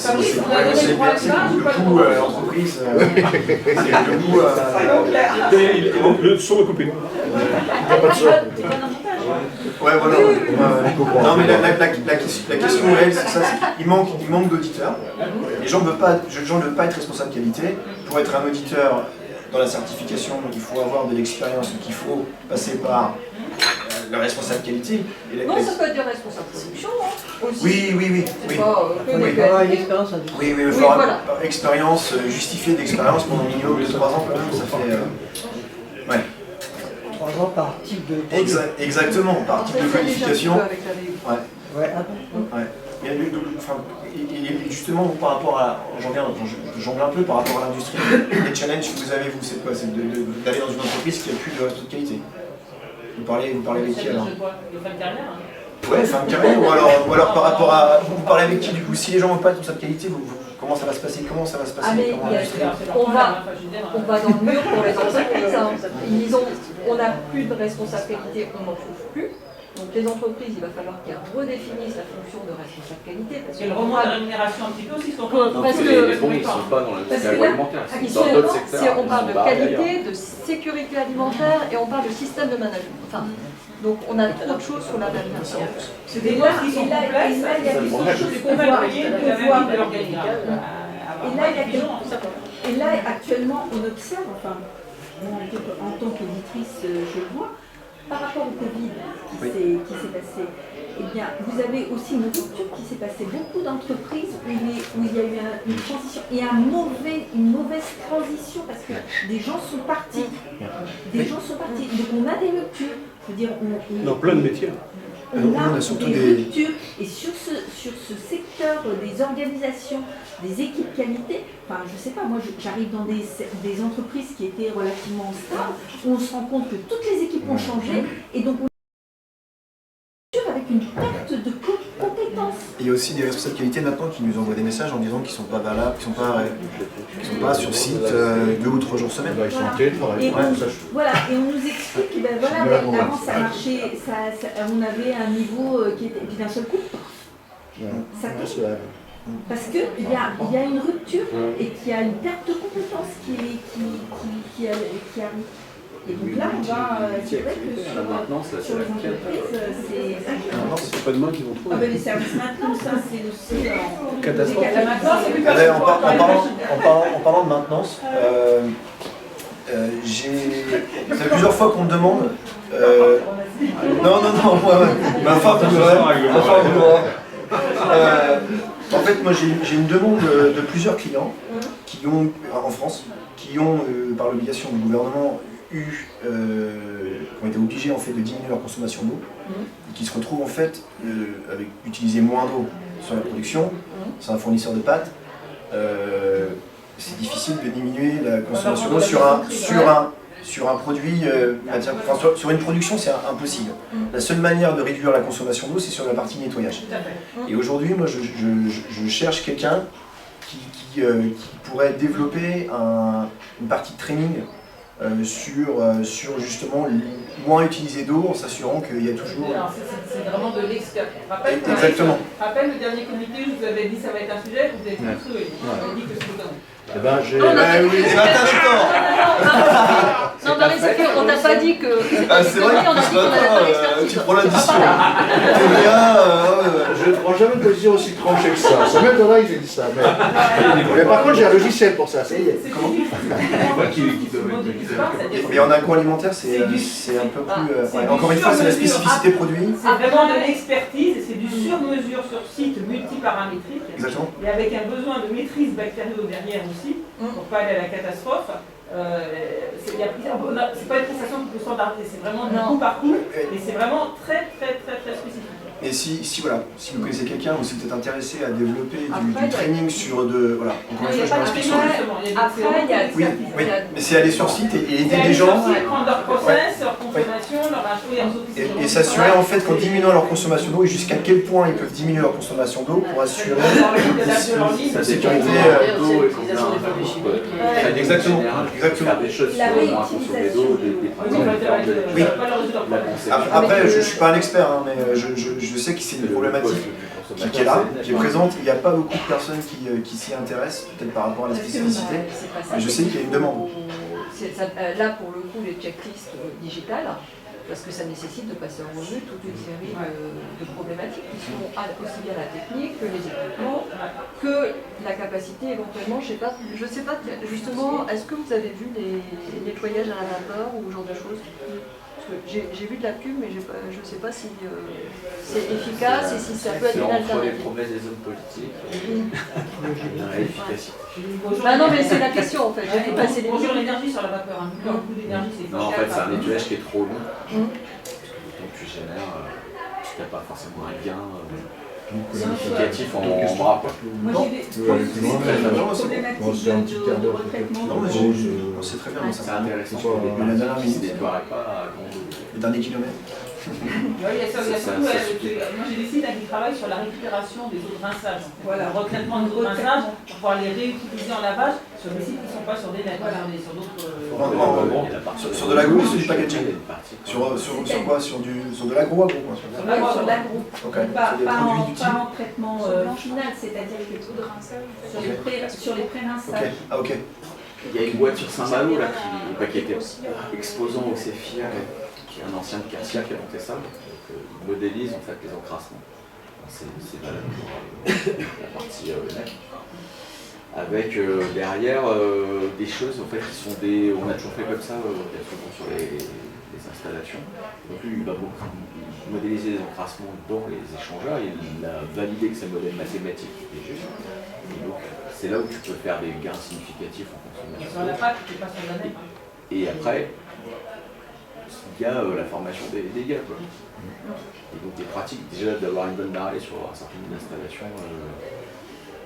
BRC, le coût entreprise. C'est le coût. Sur le coupé. Ouais, voilà. Non, mais la question réelle, c'est ça, c'est qu'il manque d'auditeurs. Les gens ne veulent pas être responsables qualité. Pour être un auditeur dans la certification, il faut avoir de l'expérience, donc il faut passer par le responsable qualité. Non, ça peut être des responsables production, aussi. Oui. Oui, il faut avoir expérience, justifier d'expérience pendant un minimum de 3 ans, ça fait... Ouais. 3 ans par type de... Exactement, par type de qualification. Ouais. Et justement, par rapport à... J'en un peu par rapport à l'industrie. Les challenges que vous avez, vous, c'est quoi? C'est d'aller dans une entreprise qui n'a plus de resto de qualité. Vous parlez avec qui alors? De fin de carrière. Ouais, fin de carrière, ou alors par rapport à... Vous parlez avec qui du coup? Si les gens n'ont pas de cette qualité, comment ça va se passer? Ah mais on va dans le mur pour les entreprises. Hein. On n'a plus de responsable qualité, on n'en trouve plus. Donc les entreprises, il va falloir qu'elles redéfinissent la fonction de responsable qualité. Parce qu'elles remontent la rémunération un petit peu aussi, parce que les bons, ils ne sont pas dans l'industrie agroalimentaire. Dans d'autres secteurs. On parle de qualité, de sécurité alimentaire et on parle de système de management. Enfin, donc on a trop de choses sur la rémunération. C'est des lois qui sont complexes, il y a des choses qu'on va payer de voir de l'organigramme. Et là, actuellement, on observe, enfin, moi, en tant qu'éditrice, je le vois, par rapport au Covid qui s'est passé, eh bien, vous avez aussi une rupture qui s'est passée. Beaucoup d'entreprises où il y a eu une transition et une mauvaise transition parce que des gens sont partis. Donc on a des ruptures. Je veux dire, dans plein de métiers. On a surtout des ruptures. Et sur ce secteur des organisations, des équipes qualité, enfin je sais pas, moi j'arrive dans des entreprises qui étaient relativement stables, où on se rend compte que toutes les équipes ont changé et donc on est avec une perte de compétences. Il y a aussi des responsables qualité maintenant qui nous envoient des messages en disant qu'ils ne sont pas valables, qu'ils ne sont pas sur site 2 ou 3 jours semaine. Ils sont en télétravail. Et on nous explique que avant ça marchait, on avait un niveau qui était, et puis d'un seul coup, ça tombe. Parce qu'il y a une rupture et qu'il y a une perte de compétences qui arrive. Et donc là, c'est vrai que sur les entreprises, c'est pas demain qu'ils vont trouver. Les services maintenance, ça c'est aussi... Catastrophe. La maintenance, c'est plus facile. En parlant de maintenance, ça fait plusieurs fois qu'on me demande... Non, ma femme en fait, moi j'ai une demande de plusieurs clients qui ont, en France, qui ont, par l'obligation du gouvernement, qui ont été obligés en fait de diminuer leur consommation d'eau et qui se retrouvent en fait avec utiliser moins d'eau sur la production. C'est un fournisseur de pâtes. C'est difficile de diminuer la consommation d'eau sur un produit, sur une production, c'est impossible. La seule manière de réduire la consommation d'eau, c'est sur la partie nettoyage. Et aujourd'hui, moi, je cherche quelqu'un qui pourrait développer une partie de training sur justement moins utiliser d'eau en s'assurant qu'il y a toujours... Alors, c'est vraiment de l'expert. Exactement. Rappelle le dernier comité, je vous avais dit ça va être un sujet, vous avez tous trouvé. Vous avez dit que c'était bon. Eh ben, j'ai... Oh, non, oui, c'est intéressant. Non, mais c'est qu'on t'a pas dit que c'était Ah, c'est vrai on a dit qu'on n'avait pas d'expertise. tu prends l'addition. Je ne prends jamais une position aussi tranchée que ça. Ça m'étonnerait que j'ai dit ça. Mais par contre, j'ai un logiciel pour ça, ça y est. Mais en agroalimentaire, c'est un peu plus... encore une fois, c'est la spécificité produit. C'est vraiment de l'expertise, c'est du sur-mesure sur site multiparamétrique. Exactement. Et avec un besoin de maîtrise bactérienne derrière aussi, pour pas aller à la catastrophe. C'est pas une prestation qui peut standardiser, c'est vraiment du coup par coup, et c'est vraiment très spécifique. Et si vous connaissez quelqu'un ou si vous êtes intéressé à développer du training sur de... Voilà, encore une fois, je m'explique sur... Après, il y a... Oui, mais c'est aller sur site et aider des gens. Prendre leur process, leur consommation, leur achat Et s'assurer en fait qu'en diminuant leur consommation d'eau et jusqu'à quel point ils peuvent diminuer leur consommation d'eau pour assurer la sécurité d'eau et combien Exactement. faire des choses sur moins consommer d'eau, des Oui. Après, je ne suis pas un expert, hein, mais je sais que c'est une problématique qui est là, qui est présente. Il n'y a pas beaucoup de personnes qui s'y intéressent, peut-être par rapport à la spécificité. Mais je sais qu'il y a une demande. Là, pour le coup, les checklists digitales, parce que ça nécessite de passer en revue toute une série de problématiques qui sont aussi bien la technique que les équipements, que la capacité éventuellement, je sais pas justement, est-ce que vous avez vu les nettoyages à la vapeur ou ce genre de choses? J'ai vu de la pub, mais je ne sais pas si c'est efficace et si ça peut être une entre les alternative. promesses des hommes politiques et l'efficacité. Bah non, mais c'est la question en fait. J'ai vu passer les Bonjour l'énergie sur la vapeur, hein. Le coût d'énergie c'est Non, en fait, c'est un nettoyage qui est trop long. Donc tu génères, tu n'as pas forcément un gain significatif en bras. Moi j'ai des problématiques de retraitement. Non, mais c'est très bien, C'est ça. intéressant. Mais la dernière Ils ne minute, nettoieraient pas à grande eau. le dernier kilomètre. Oui, il y a surtout, moi j'ai des sites qui travaillent sur la récupération des eaux de rinçage. Voilà, le retraitement des eaux de rinçage pour pouvoir les réutiliser en lavage sur des sites qui ne sont pas sur des nets, voilà, mais sur d'autres. Sur de l'agro ou sur du packaging? Sur quoi? Sur de l'agro? Sur l'agro, Ok. pas Sur des produits du type. en traitement final, c'est-à-dire que sur les pré-rinçages. Ok. Ah, ok. Il y a une boîte sur Saint-Malo là, qui était exposant au CFIA, qui est un ancien de Cassia qui a monté ça. Donc, il modélise en fait les encrassements. C'est la partie nette. Avec derrière des choses en fait qui sont des. On a toujours fait comme ça, souvent sur les installations. Donc lui, il va modéliser les encrassements dans les échangeurs. Il a validé que c'est le modèle mathématique qui est juste. Et donc c'est là où tu peux faire des gains significatifs en consommation. Sur la PAC, tu passes sur la net. Et après, il y a la formation des gars. Quoi. Et donc des pratiques déjà d'avoir une bonne marée sur un certain nombre d'installations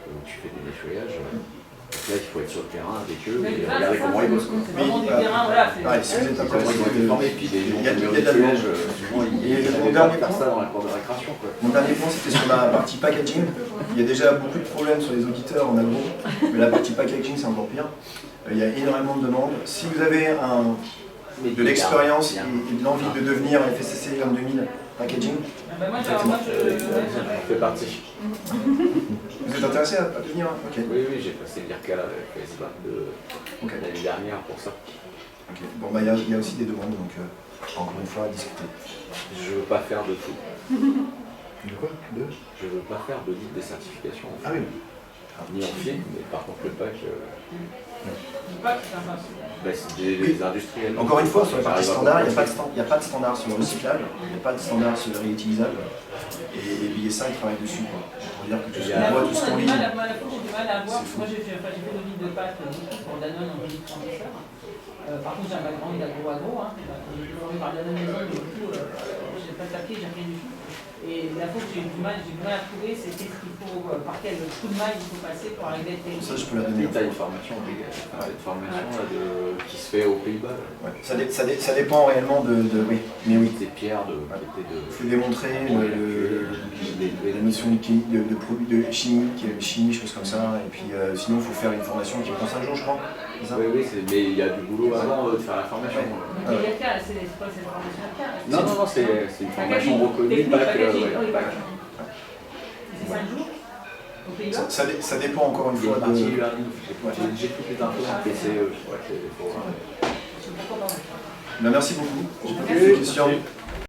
où tu fais des nettoyages. Donc là, il faut être sur le terrain avec eux et regarder comment ils bossent. C'est vraiment du terrain, voilà. Si vous êtes Comment ils ont été formés, puis les gens qui ont Il y a de la nettoyage, demande. souvent Et ils mon avaient dernier faire point. ça dans la cour de récréation. Quoi. Mon dernier point, c'était sur la partie packaging. Il y a déjà beaucoup de problèmes sur les auditeurs en agro, mais la partie packaging, c'est encore pire. Il y a énormément de demandes. Si vous avez de l'expérience et de l'envie de devenir FSCC comme 2000 packaging, Moi, je fais partie. vous êtes intéressé à devenir ok. Oui, j'ai passé l'IRCA avec PS22 l'année dernière pour ça. Ok. Bon, bah, il y a aussi des demandes, donc encore une fois, à discuter. Je veux pas faire de tout. De quoi? Je veux pas faire de guide des certifications. Ah oui. Ni en film, mais par contre le pack, c'est des industriels. Encore une fois, sur la partie standard, il n'y a pas de standard sur le recyclable, il n'y a pas de standard sur le réutilisable. Et BSA, il travaille dessus. Pour dire que tout ce qu'on voit, tout ce qu'on lit. j'ai du mal à voir. Moi, j'ai fait le guide de Pâques pour Danone en 2037. Par contre, j'ai un background d'agro-agro. J'ai été formé par Danone Maison, mais du coup, je n'ai pas de papier, j'ai rien du tout. Et l'info que j'ai du mal à trouver, c'est qu'est-ce qu'il faut, par quel coup de maille il faut passer pour arriver à tel. Ça, je peux la donner. Tu as une formation obligatoire, une formation là, qui se fait aux Pays-Bas. Ouais. Ça dépend réellement oui, mais oui. Des pierres de. Il faut démontrer la notion de produits de chimie, choses comme ça. Et puis sinon, il faut faire une formation qui prend 5 jours, je crois. Ça oui, mais il y a du boulot avant de faire la formation. C'est quoi cette formation à faire? Non, c'est une formation reconnue. C'est 5 jours aux Pays-Bas? Ça dépend encore une fois de. J'ai toutes les infos sur PC. Merci beaucoup. Merci. Christian.